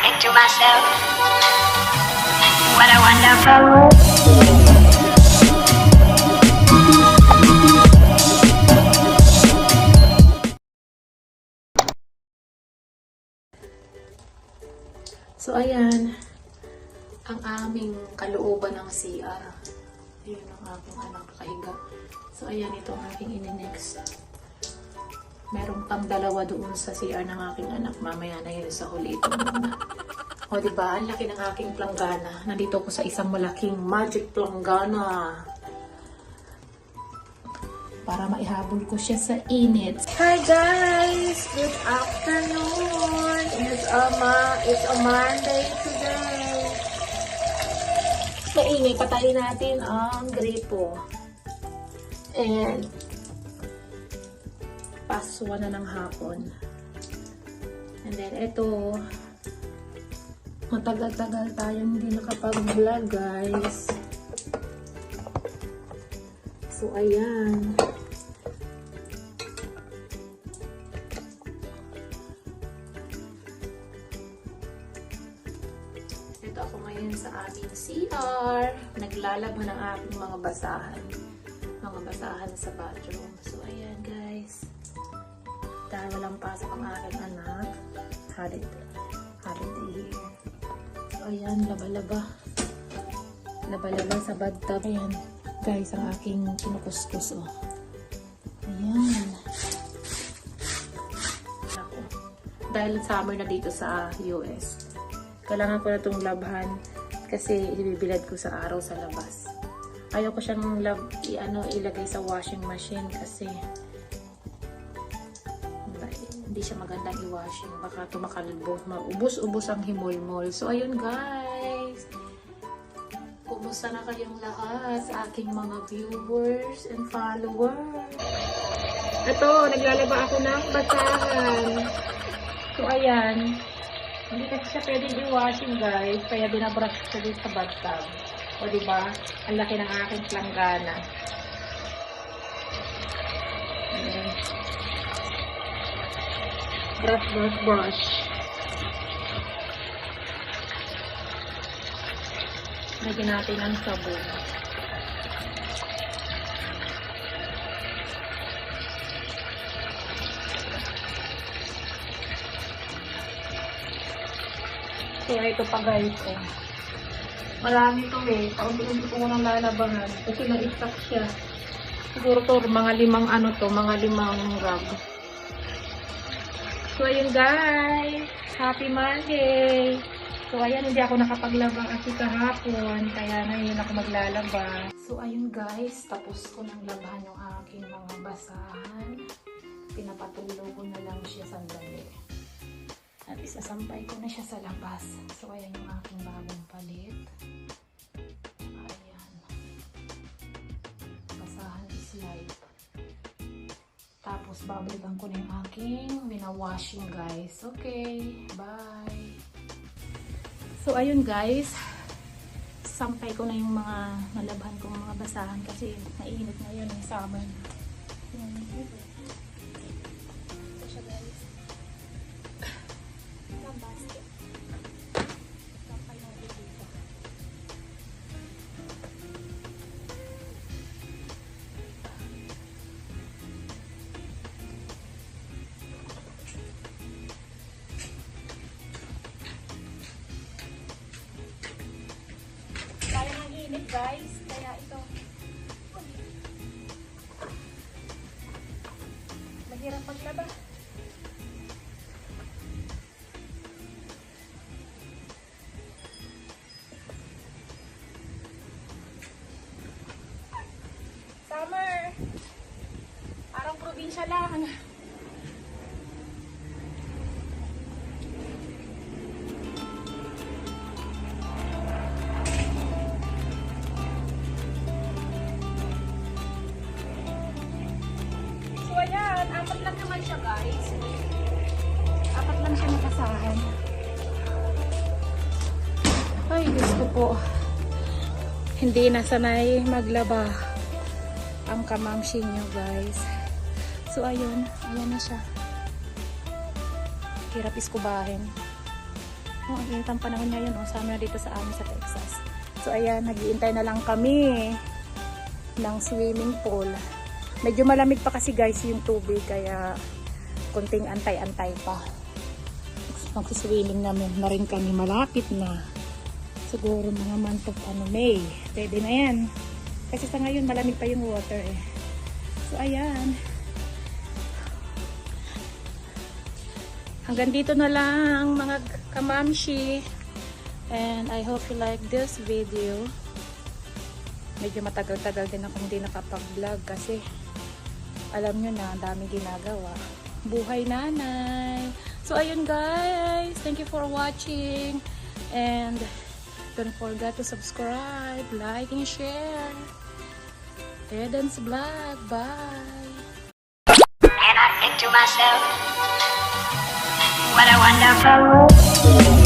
think to myself, what a wonderful world. So, ayan, ang aming kalooban ng CR. Ayan ang aking anak nakahiga. So, ayan, ito ang aking ininext. Merong pang dalawa doon sa CR ng aking anak. Mamaya na yun sa huli. Ito muna. O, diba? Ang laki ng aking planggana. Nandito ko sa isang malaking magic planggana. Para maihabol ko siya sa init. Hi guys! Good afternoon! It's a Monday today. Maingay, patayin natin ang gripo. And paswa na ng hapon. And then ito, matagal-tagal tayong hindi nakapag-vlog guys. So ayan. Ito ako ngayon sa aming CR. Naglalaban ng aking mga basahan. Mga basahan sa bathroom. So ayan guys. Dahil walang pasok ang aking anak. Holiday here. So ayan, laba-laba. Laba-laba sa bathtub. Ayan guys, ang aking kinukuskus. Oh. Ayan. Ako. Dahil summer na dito sa US. Kailangan ko na itong labhan kasi ibibilad ko sa araw sa labas. Ayaw ko siyang ilagay sa washing machine kasi hindi siya magandang i-washing. Baka tumakalbo. Maubos-ubos ang himol-mol. So, ayun guys. Kumusta na kayong lahat sa aking mga viewers and followers? Ito, naglalaba ako ng basahan. So, ayan. Hindi kasi siya pwedeng i-washing guys, kaya binabrush ko dito sa bathtub. O diba? Ang laki ng aking planggana. Ayan. Brush. Lagyan natin ang sabon. Kaya ito pa guys, eh. Marami ito eh. Kaunti-unti ko munang lalabangan. Kasi nag-stock siya. Siguro to, mga limang rag. So, ayun guys. Happy Monday! So, ayan, hindi ako nakapaglaba kasi kahapon. Kaya ngayon ako maglalaba. So, ayun guys. Tapos ko nang labahan yung aking mga basahan. Pinapatulog ko na lang siya sandali. At isasampay ko na siya sa labas. So, ayan yung aking bagong palit. Ayan. Basahan is light. Tapos, babalikan ko na yung aking washing guys. Okay. Bye. So, ayun guys. Sampay ko na yung mga nalabhan kong mga basahan kasi mainit na yun yung summer. Ito siya guys. Basket. Sampay natin dito. Kaya ng init guys, kaya ito. Mahirap paglaba. Summer. Parang probinsya lang. So ayan, apat lang naman siya guys. Apat lang siya nakasahan. Ay, Diyos ko po. Hindi na sanay maglaba ang kamamshi nyo guys. So ayun, ayan na siya. Hirap iskubahin. Oh, ang init ang panahon ngayon, oh, summer dito sa amin sa Texas. So ayan, naghihintay na lang kami ng swimming pool. Medyo malamig pa kasi guys yung tubig, kaya kunting antay-antay pa. Magsiswimming namin na rin kami, malapit na. Siguro mga month of May. Pwede na yan. Kasi sa ngayon malamig pa yung water eh. So ayan. Hanggang dito na lang mga kamamshi. And I hope you like this video. Medyo matagal-tagal din akong hindi nakapag-vlog kasi alam nyo na, ang daming ginagawa. Buhay nanay. So ayun guys, thank you for watching. And don't forget to subscribe, like, and share. Eden's Vlog. Bye! And I think to myself, what a wonderful world.